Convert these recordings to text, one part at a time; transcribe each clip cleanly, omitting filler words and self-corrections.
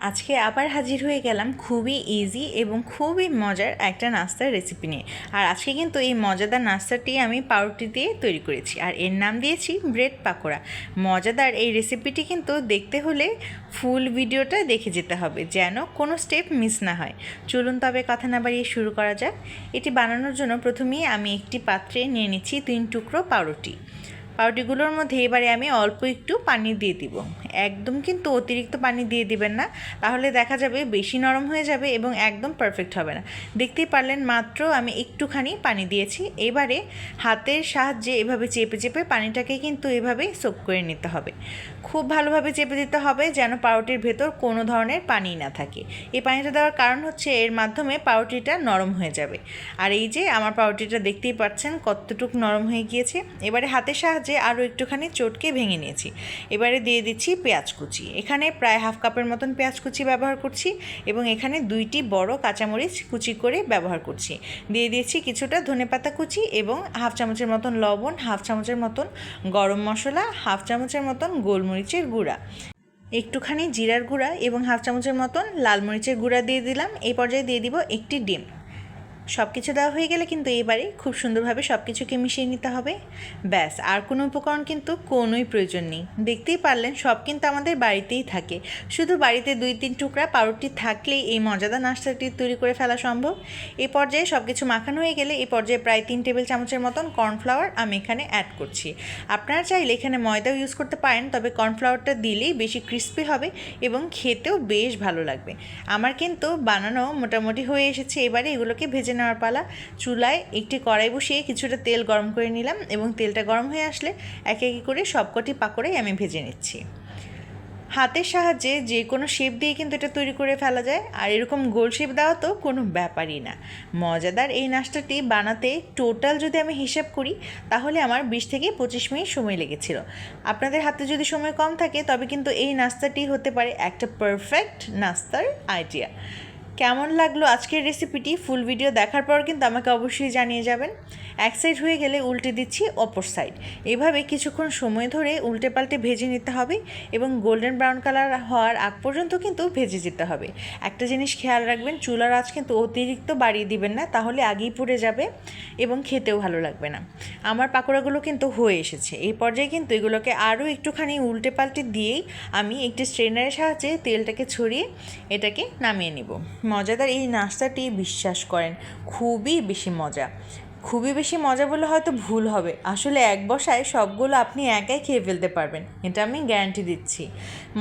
আজকে আবার হাজির হয়ে গেলাম খুবই ইজি এবং খুবই মজার একটা নাস্তার রেসিপি নিয়ে। আর আজকে কিন্তু এই মজাদার নাস্তাটি আমি পাউরুটি দিয়ে তৈরি করেছি, আর এর নাম দিয়েছি ব্রেড পাকোড়া। মজাদার এই রেসিপিটি কিন্তু দেখতে হলে ফুল ভিডিওটা দেখে যেতে হবে, যেন কোনো স্টেপ মিস না হয়। চলুন তবে কথা না বাড়িয়ে শুরু করা যাক। এটি বানানোর জন্য প্রথমেই আমি একটি পাত্রে নিয়ে নিচ্ছি 3 টুকরো পাউরুটি। পাউরুটিগুলোর মধ্যে এবারে আমি অল্প একটু পানি দিয়ে দিব। একদম কিন্তু অতিরিক্ত পানি দিয়ে দিবেন না, তাহলে দেখা যাবে বেশি নরম হয়ে যাবে এবং একদম পারফেক্ট হবে না। দেখতেই পারলেন মাত্র আমি একটুখানি পানি দিয়েছি। এবারে হাতের সাহায্যে এভাবে চেপে চেপে পানিটাকে কিন্তু এভাবেই সোক করে নিতে হবে। খুব ভালোভাবে চেপে দিতে হবে যেন পাউরুটির ভেতর কোনো ধরনের পানি না থাকে। এই পানিটা দেওয়ার কারণ হচ্ছে এর মাধ্যমে পাউরুটিটা নরম হয়ে যাবে। আর এই যে আমার পাউরুটিটা দেখতেই পাচ্ছেন কতটুকু নরম হয়ে গিয়েছে। এবারে হাতের সাহায্যে আরও একটুখানি চটকে ভেঙে নিয়েছি। এবারে দিয়ে দিচ্ছি পেঁয়াজ কুচি। এখানে প্রায় হাফ কাপের মতন পেঁয়াজ কুচি ব্যবহার করছি এবং এখানে 2টি বড় কাঁচামরিচ কুচি করে ব্যবহার করছি। দিয়ে দিয়েছি কিছুটা ধনেপাতা কুচি এবং হাফ চামচের মতন লবণ, হাফ চামচের মতন গরম মশলা, হাফ চামচের মতন গোলমরিচের গুঁড়া, একটুখানি জিরার গুঁড়া এবং হাফ চামচের মতন লাল মরিচের গুঁড়া দিয়ে দিলাম। এই পর্যায়ে দিয়ে দিব একটি ডিম। সব কিছু দেওয়া হয়ে গেলে কিন্তু এবারে খুব সুন্দরভাবে সব কিছুকে মিশিয়ে নিতে হবে। ব্যাস, আর কোনো উপকরণ কিন্তু কোনোই প্রয়োজন নেই। দেখতেই পারলেন সব কিন্তু আমাদের বাড়িতেই থাকে, শুধু বাড়িতে 2-3 টুকরা পাউরুটি থাকলেই এই মজাদার নাস্তাটি তৈরি করে ফেলা সম্ভব। এই পর্যায়ে সব কিছু মাখানো হয়ে গেলে এই পর্যায়ে প্রায় 3 টেবিল চামচের মতন কর্নফ্লাওয়ার আমি এখানে অ্যাড করছি। আপনারা চাইলে এখানে ময়দাও ইউজ করতে পারেন, তবে কর্নফ্লাওয়ারটা দিলেই বেশি ক্রিস্পি হবে এবং খেতেও বেশ ভালো লাগবে। আমার কিন্তু বানানো মোটামুটি হয়ে এসেছে। এবারে এগুলোকে ভেজে নেওয়ার পালা। চুলায় একটি কড়াই বসিয়ে কিছুটা তেল গরম করে নিলাম এবং তেলটা গরম হয়ে আসলে একে একে করে সবকটি পাকোড়াই আমি ভেজে নিচ্ছি। হাতের সাহায্যে যে কোনো শেপ দিয়ে কিন্তু এটা তৈরি করে ফেলা যায়, আর এরকম গোল শেপ দেওয়া তো কোনো ব্যাপারই না। মজাদার এই নাস্তাটি বানাতে টোটাল যদি আমি হিসাব করি তাহলে আমার 20 থেকে 25 মিনিট সময় লেগেছিল। আপনাদের হাতে যদি সময় কম থাকে তবে কিন্তু এই নাস্তাটি হতে পারে একটা পারফেক্ট নাস্তার আইডিয়া। কেমন লাগলো আজকের রেসিপিটি ফুল ভিডিও দেখার পর কিন্তু আমাকে অবশ্যই জানিয়ে যাবেন। এক সাইড হয়ে গেলে উল্টে দিচ্ছি অপর সাইড। এভাবে কিছুক্ষণ সময় ধরে উল্টে পাল্টে ভেজে নিতে হবে এবং গোল্ডেন ব্রাউন কালার হওয়ার আগ পর্যন্ত কিন্তু ভেজে যেতে হবে। একটা জিনিস খেয়াল রাখবেন, চুলার আঁচ কিন্তু অতিরিক্ত বাড়িয়ে দিবেন না, তাহলে আগেই পুড়ে যাবে এবং খেতেও ভালো লাগবে না। আমার পাকোড়াগুলো কিন্তু হয়ে এসেছে। এই পর্যায়ে কিন্তু এগুলোকে আরও একটুখানি উল্টে পাল্টে দিয়েই আমি একটি স্ট্রেনারের সাহায্যে তেলটাকে ছড়িয়ে এটাকে নামিয়ে নিব। মজাদার এই নাস্তাটি বিশ্বাস করেন খুবই বেশি মজা। খুবই বেশি মজা বলে হয়তো ভুল হবে, আসলে এক বসায় সবগুলো আপনি একাই খেয়ে ফেলতে পারবেন, এটা আমি গ্যারান্টি দিচ্ছি।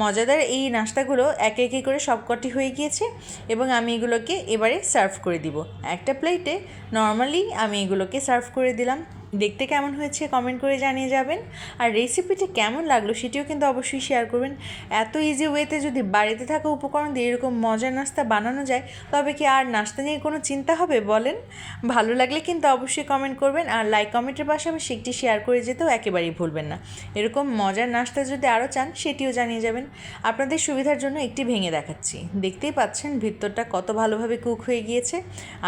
মজাদার এই নাস্তাগুলো একে একে করে সবকটি হয়ে গিয়েছে এবং আমি এগুলোকে এবারে সার্ভ করে দিব একটা প্লেটে। নর্মালি আমি এগুলোকে সার্ভ করে দিলাম। দেখতে কেমন হয়েছে কমেন্ট করে জানিয়ে যাবেন, আর রেসিপিটি কেমন লাগলো সেটিও কিন্তু অবশ্যই শেয়ার করবেন। এত ইজি ওয়েতে যদি বাড়িতে থাকা উপকরণ দিয়ে এরকম মজার নাস্তা বানানো যায় তবে কি আর নাস্তা নিয়ে কোনো চিন্তা হবে বলেন? ভালো লাগলে কিন্তু অবশ্যই কমেন্ট করবেন, আর লাইক কমেন্টের পাশাপাশি একটি শেয়ার করে যেতেও একেবারেই ভুলবেন না। এরকম মজার নাস্তা যদি আরও চান সেটিও জানিয়ে যাবেন। আপনাদের সুবিধার জন্য একটি ভেঙে দেখাচ্ছি, দেখতেই পাচ্ছেন ভিতরটা কত ভালোভাবে কুক হয়ে গিয়েছে।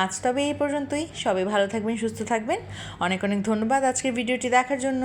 আজ তবে এই পর্যন্তই। সবাই ভালো থাকবেন, সুস্থ থাকবেন। অনেক অনেক ধন্যবাদ আজকের ভিডিওটি দেখার জন্য।